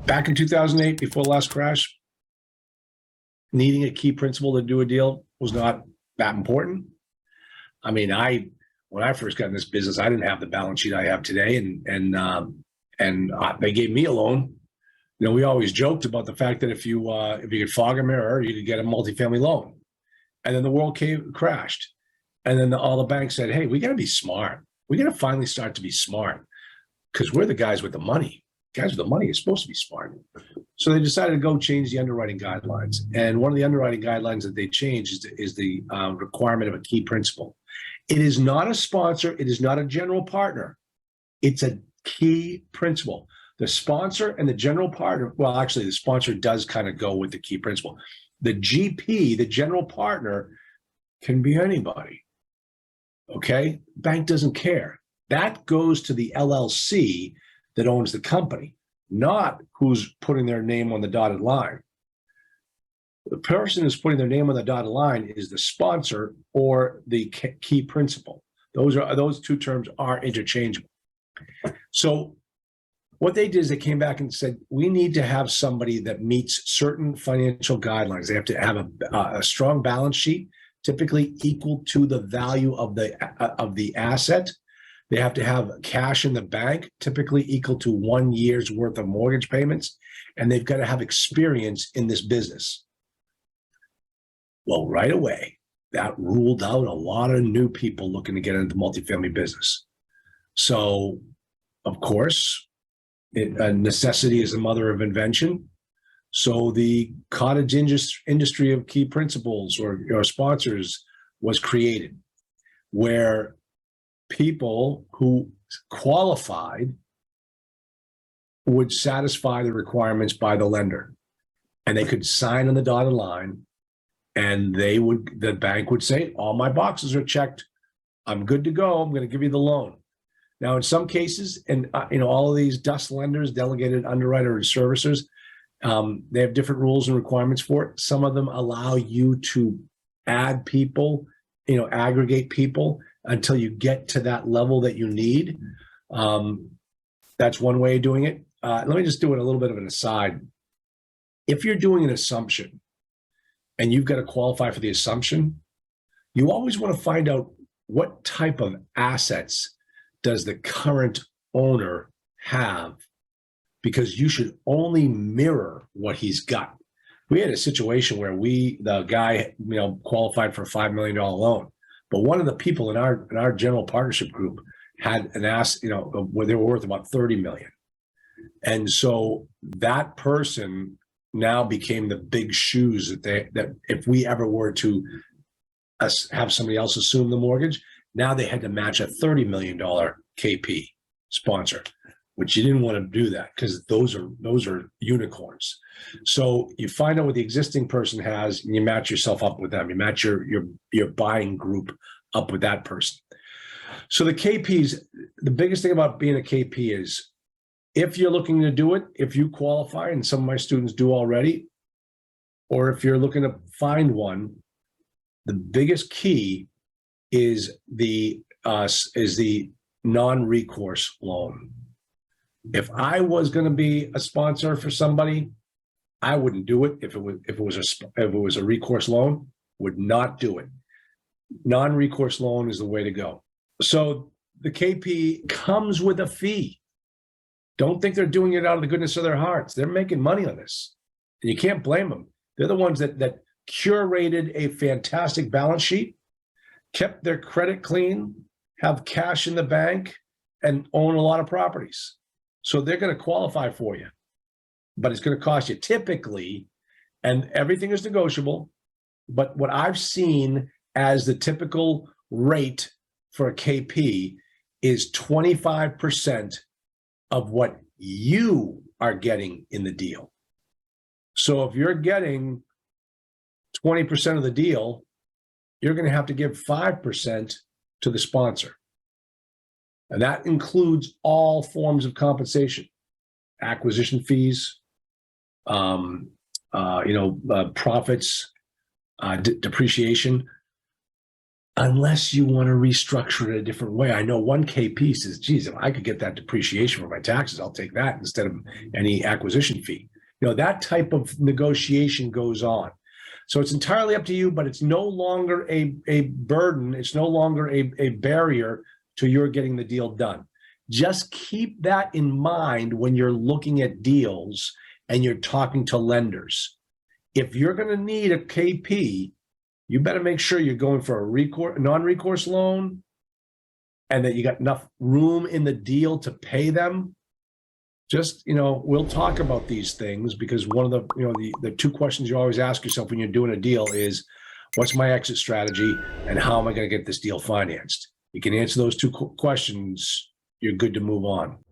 Back in 2008, before the last crash, needing a key principal to do a deal was not that important. I mean, when I first got in this business, I didn't have the balance sheet I have today, and they gave me a loan. You know, we always joked about the fact that if you could fog a mirror, you could get a multifamily loan. And then the world crashed, and then all the banks said, "Hey, we got to be smart. We got to finally start to be smart, because we're the guys with the money. Guys with the money is supposed to be smart." So they decided to go change the underwriting guidelines. And one of the underwriting guidelines that they changed is the requirement of a key principal. It is not a sponsor. It is not a general partner. It's a key principal. The sponsor and the general partner, well, actually, the sponsor does kind of go with the key principal. The GP, the general partner, can be anybody. Okay? Bank doesn't care. That goes to the LLC that owns the company, not who's putting their name on the dotted line. The person who's putting their name on the dotted line is the sponsor or the key principal. Those two terms are interchangeable. So what they did is they came back and said, we need to have somebody that meets certain financial guidelines. They have to have a strong balance sheet, typically equal to the value of the asset. They have to have cash in the bank, typically equal to 1 year's worth of mortgage payments, and they've got to have experience in this business. Well, right away, that ruled out a lot of new people looking to get into multifamily business. So, of course, necessity is the mother of invention. So the cottage industry of key principals or sponsors was created, where people who qualified would satisfy the requirements by the lender, and they could sign on the dotted line, and the bank would say, all my boxes are checked. I'm good to go. I'm going to give you the loan. Now, in some cases, and all of these DUS lenders, delegated underwriter and servicers, they have different rules and requirements for it. Some of them allow you to add people, aggregate people until you get to that level that you need. That's one way of doing it. Let me just do it a little bit of an aside. If you're doing an assumption and you've got to qualify for the assumption, you always want to find out what type of assets does the current owner have, because you should only mirror what he's got. We had a situation where the guy, qualified for a $5 million loan, but one of the people in our general partnership group had an asset, where they were worth about 30 million. And so that person now became the big shoes that if we ever were to have somebody else assume the mortgage, now they had to match a $30 million KP sponsor, which you didn't want to do that because those are unicorns. So you find out what the existing person has and you match yourself up with them. You match your buying group up with that person. So the KPs, the biggest thing about being a KP is if you're looking to do it, if you qualify, and some of my students do already, or if you're looking to find one, the biggest key is the non-recourse loan. If I was going to be a sponsor for somebody, I wouldn't do it. If it was a recourse loan, would not do it. Non-recourse loan is the way to go. So the KP comes with a fee. Don't think they're doing it out of the goodness of their hearts. They're making money on this, and you can't blame them. They're the ones that curated a fantastic balance sheet, kept their credit clean, have cash in the bank, and own a lot of properties. So they're going to qualify for you, but it's going to cost you typically, and everything is negotiable, but what I've seen as the typical rate for a KP is 25% of what you are getting in the deal. So if you're getting 20% of the deal, you're going to have to give 5% to the sponsor. And that includes all forms of compensation, acquisition fees, profits, depreciation. unless you want to restructure it a different way. I know one KP says, geez, if I could get that depreciation for my taxes, I'll take that instead of any acquisition fee. That type of negotiation goes on. So it's entirely up to you, but it's no longer a burden. It's no longer a barrier to your getting the deal done. Just keep that in mind when you're looking at deals and you're talking to lenders. If you're going to need a KP, you better make sure you're going for a non-recourse loan and that you got enough room in the deal to pay them. Just, we'll talk about these things because one of the two questions you always ask yourself when you're doing a deal is, what's my exit strategy and how am I going to get this deal financed? You can answer those two questions, you're good to move on.